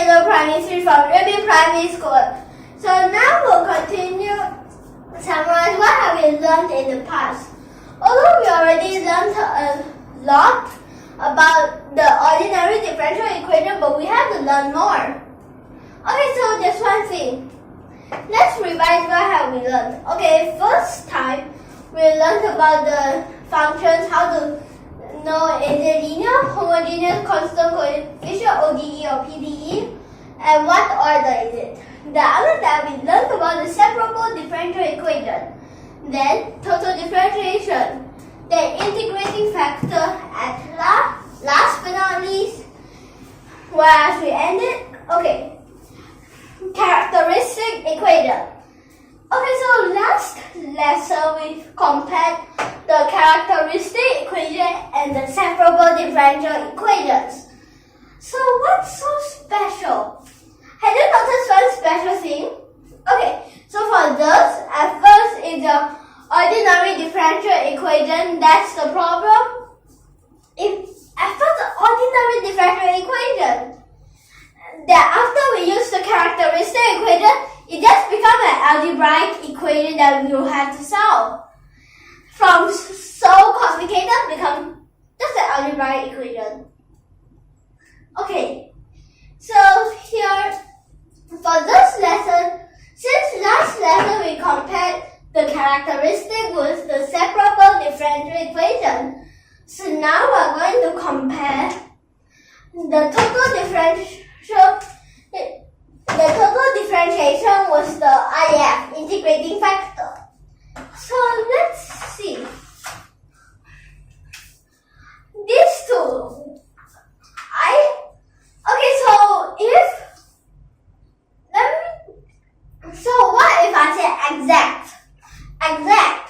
YUMIN from YUMIN Primary School. So now we'll continue summarize what have we learned in the past. Although we already learned a lot about the ordinary differential equation, but we have to learn more. Okay, so just one thing. Let's revise what have we learned. Okay, first time we learned about the functions, how to know is it linear, homogeneous, constant, coefficient, ODE or PDE, and what order is it. The other time we learned about the separable differential equation, then total differentiation, then integrating factor, at last but not least, whereas we ended, okay, characteristic equation. Okay, so last lesson we compared the characteristic equation and the separable differential equations. So what's so special? Have you noticed one special thing? Okay, so for this, at first is the ordinary differential equation, that's the problem. If at first the ordinary differential equation, then after we use the characteristic equation, it just becomes an algebraic equation that we will have to solve. From so complicated become just an algebraic equation. Okay, so here for this lesson, since last lesson we compared the characteristic with the separable differential equation, so now we're going to compare the total differentiation with the IF, integrating factor. So let's see. These two, so what if I say exact? Exact.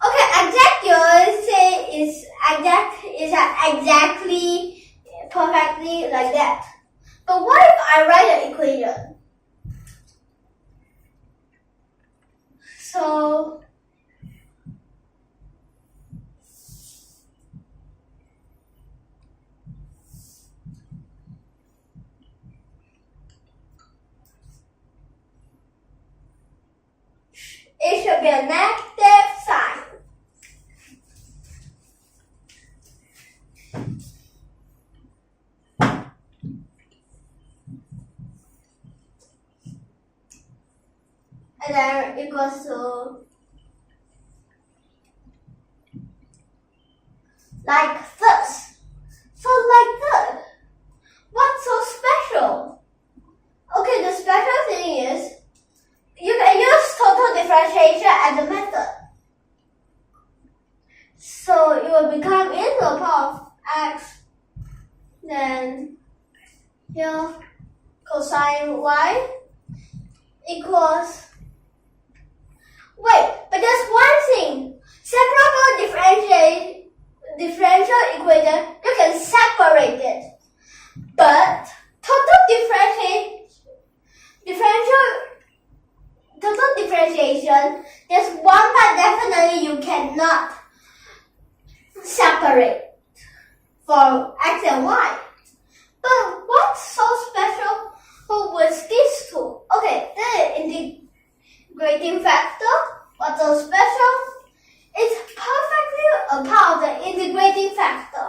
Okay, exact you always say is exact, is exactly, perfectly like that. But what if I write an equation? So it should be a negative sign. And then equals to like this. So like this. What's so special? Okay, the special thing is you can use total differentiation as a method. So it will become e to the power of x, then here cosine y equals, wait, but there's one thing. Separable differential equation, you can separate it. But total differentiation, there's one part definitely you cannot separate for x and y. But what's so special with these two? Okay, the integrating factor, what's so special? It's perfectly a part of the integrating factor.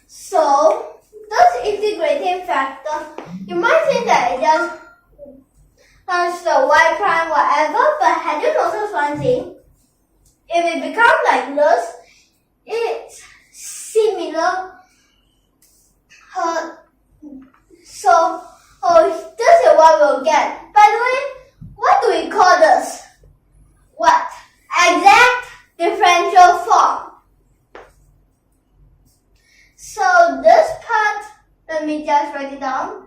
So, this integrating factor, you might think that it just turns the y prime whatever, but have you noticed one thing? If it becomes like this, it's similar. So this is what we'll get. By the way, what do we call this? What? Exact differential form. So this part, let me just write it down.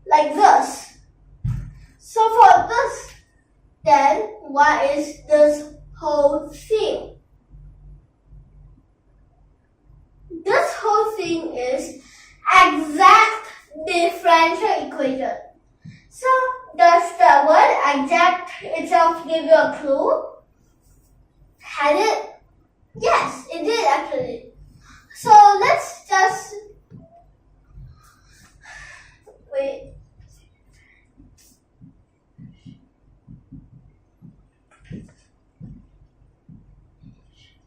Like this. So for this, then what is this whole thing? This whole thing is exact differential equation. So, does the word exact itself give you a clue? Had it? Yes, it did actually. So, let's just wait.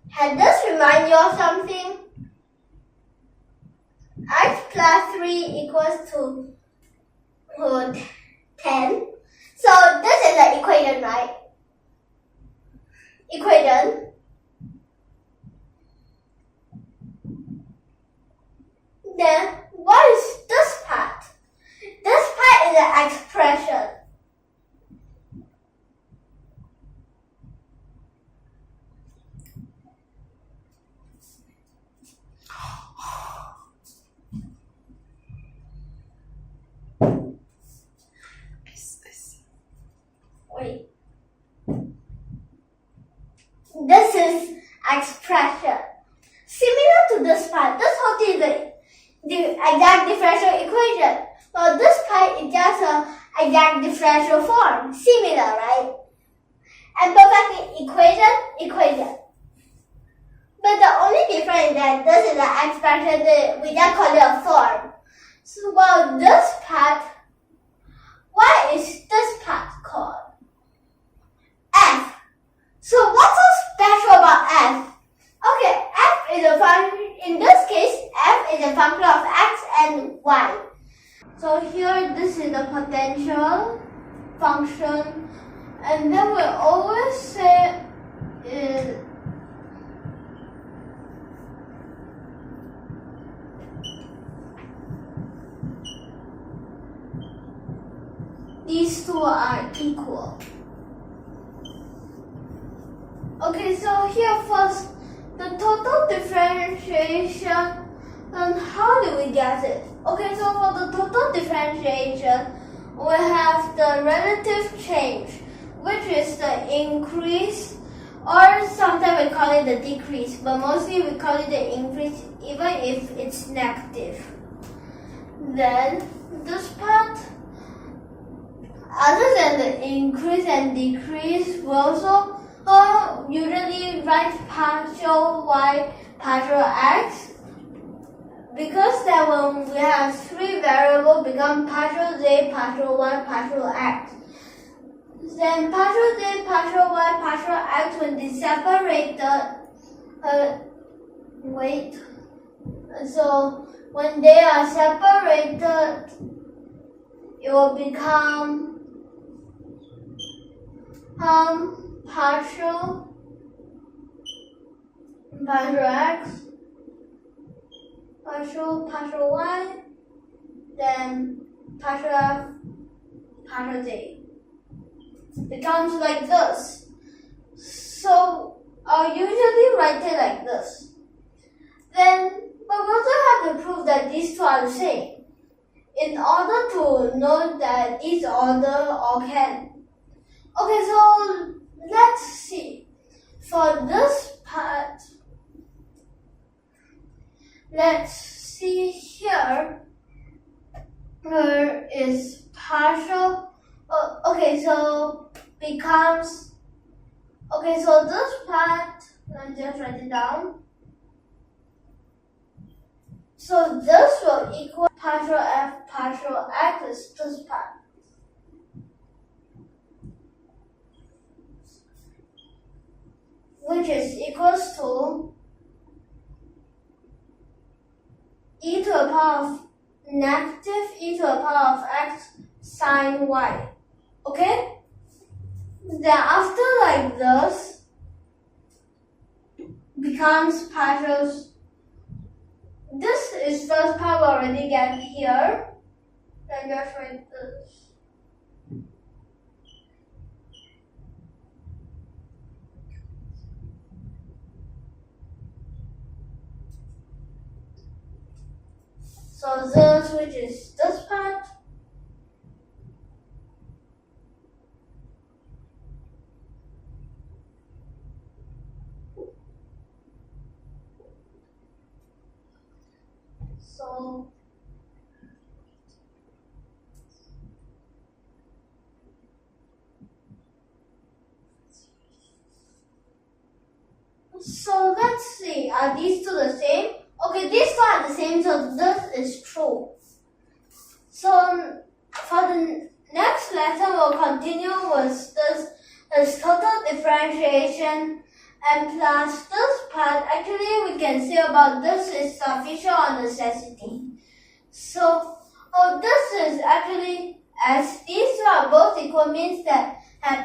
Had this remind you of something? X plus 3 equals to 10. So this is the equation, right? Equation. Then what is this part? This part is an expression. Wait. This is expression. Similar to this part, this whole thing is the exact differential equation. Well, this part is just an exact differential form. Similar, right? And perfect equation. But the only difference is that this is an expression, we just call it a form. So, well, this part, what is this part called? F. So what's so special about F? Okay, F is a function, in this case, F is a function of X and Y. So here, this is the potential function, and then we always say is these two are equal. Okay, so here first, the total differentiation, and how do we get it? Okay, so for the total differentiation, we have the relative change, which is the increase, or sometimes we call it the decrease, but mostly we call it the increase even if it's negative. Then this part, other than the increase and decrease, we also usually write partial y, partial x, because then when we have three variables become partial z, partial y, partial x. Then partial z, partial y, partial x, when they separate so when they are separated, it will become partial x, partial y, then partial f, partial z. Becomes like this. So I usually write it like this. Then, but we also have to prove that these two are the same. In order to know that these order all can. Okay, so let's see. For this part, let's see here. Where is partial? Okay, so becomes. Okay, so this part, let's just write it down. So this will equal partial f, partial x is this part. Which is equals to e to the power of negative e to the power of x sine y. Okay? Then after like this, becomes partials. This is first part we already get here. Then just write this. So this, which is this part. So So let's see, are these two the same? Okay, these two are the same, so this is true. So for the next lesson, we'll continue with this total differentiation and plus this part. Actually, we can say about this is sufficient or necessity. So this is actually, as these two are both equal, means that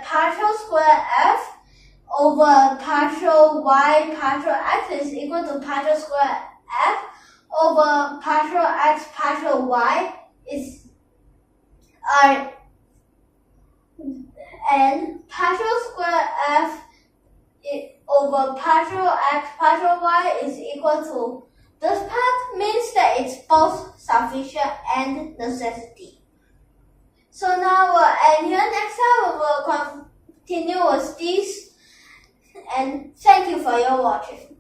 partial square f over partial y partial x is equal to partial square f over partial x partial y is and partial square f over partial x partial y is equal to this part, means that it's both sufficient and necessity. So now we'll end here. Next time we will continue with these, and thank you for your watching.